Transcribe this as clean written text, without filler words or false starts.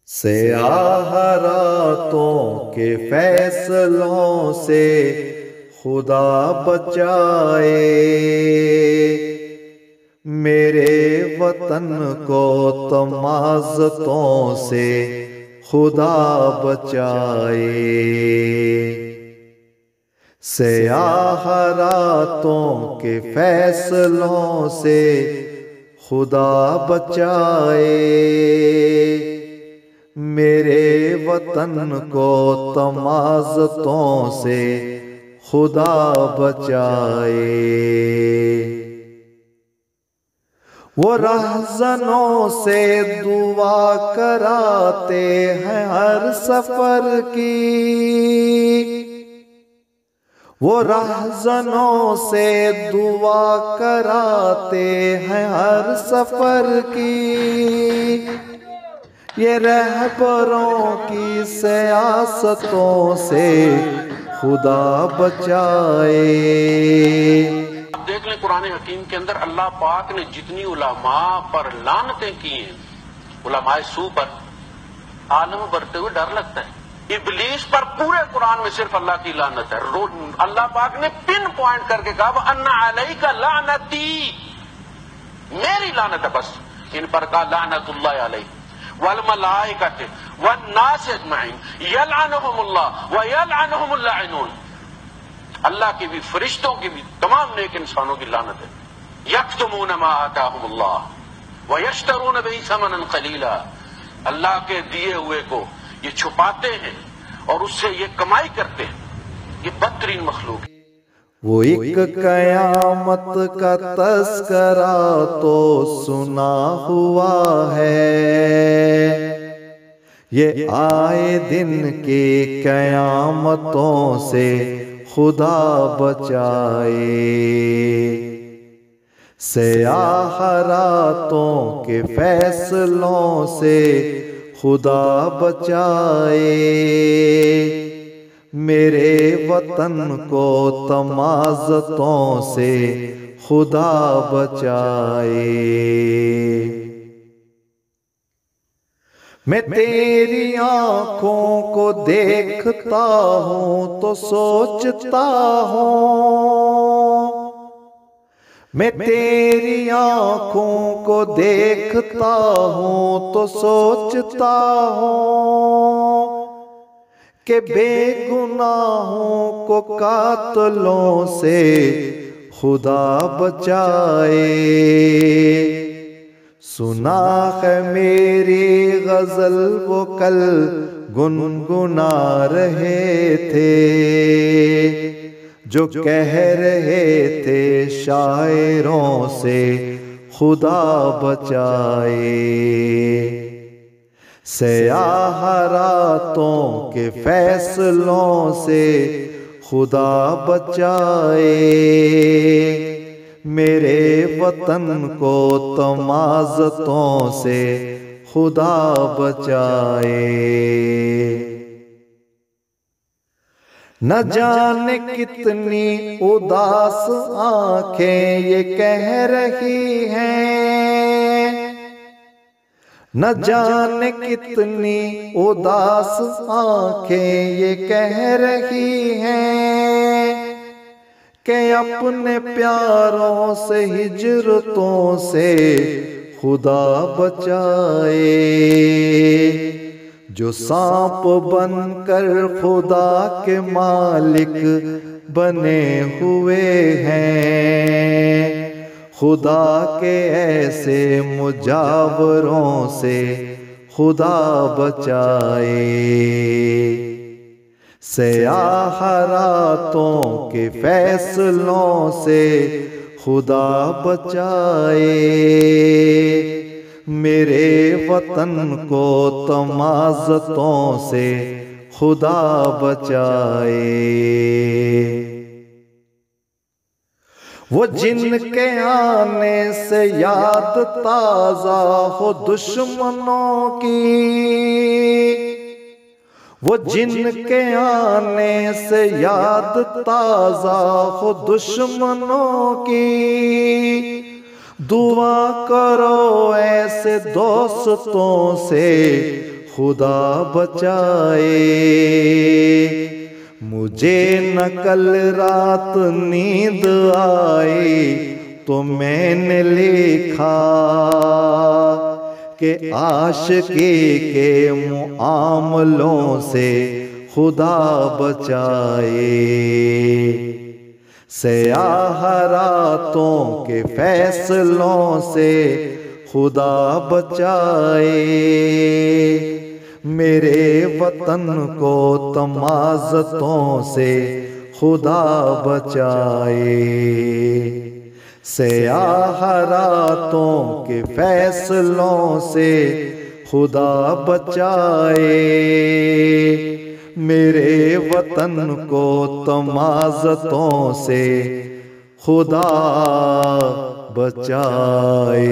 स्याह रातों के फैसलों से खुदा बचाए, मेरे वतन को तमाज़तों से खुदा बचाए। स्याह रातों के फैसलों से खुदा बचाए, मेरे वतन को तमाज़तों से खुदा बचाए। वो रहज़नों से दुआ कराते हैं हर सफ़र की, वो रहज़नों से दुआ कराते हैं हर सफ़र की। ये रहबरों की सियासतों से खुदा बचाए। देख लें कुरान हकीम के अंदर अल्लाह पाक ने जितनी उलमा पर लानतें की हैं, उलमाए सू पर आलम बरते हुए डर लगता है। इब्लीस पर पूरे कुरान में सिर्फ अल्लाह की लानत है। अल्लाह पाक ने पिन पॉइंट करके कहा अन्ना अलैका लानती, मेरी लानत है बस इन पर। कहा लानतुल्लाह अलैहि वल मलाइकति वन नास अजमईन यलअनुहुमुल्लाह व यलअनुहुमुल लाइनून। अल्लाह की भी, फरिश्तों की भी, तमाम नेक इंसानों की लानत है। यक्तुमून मा आताहुमुल्लाह व यश्तरून बिही समनन कलीला। अल्लाह के दिए हुए को ये छुपाते हैं और उससे ये कमाई करते हैं। ये बदतरीन मखलूक है। वो एक कयामत का तस्करा तो सुना हुआ है, ये आए दिन के कयामतों से खुदा बचाए। स्याह रातों के फैसलों से खुदा बचाए, मेरे वतन को तमाज़तों से खुदा बचाए। मैं तेरी आँखों को देखता हूँ तो सोचता हूँ, मैं तेरी आँखों को देखता हूँ तो सोचता हूँ कि बेगुनाहों को कातलों से खुदा बचाए। सुना है मेरी गजल वो कल गुनगुना रहे थे, जो कह रहे थे शायरों से खुदा बचाए। स्याह रातों के फैसलों से खुदा बचाए, मेरे वतन को तमाज़तों से खुदा बचाए। न जाने कितनी उदास आंखें ये कह रही हैं, न जाने कितनी उदास आंखें ये कह रही हैं कि अपने प्यारों से हिजरतों से खुदा बचाए। जो सांप बनकर खुदा के मालिक बने हुए हैं, खुदा के ऐसे मुजावरों से खुदा बचाए। स्याह रातों के फैसलों से खुदा बचाए, मेरे वतन को तमाज़तों से खुदा बचाए। वो जिनके आने से याद ताज़ा हो दुश्मनों की, वो जिनके आने से याद ताज़ा हो दुश्मनों की, दुआ करो ऐसे दोस्तों से खुदा बचाए। मुझे न कल रात नींद आई तो मैंने लिखा कि आशिकी के मुआमलों से खुदा बचाए। सयाह रातों के फैसलों से खुदा बचाए। मेरे वतन को तमाज़तों से खुदा बचाए। सयाह रातों के फैसलों से खुदा बचाए। मेरे वतन को तमाज़तों से खुदा बचाए।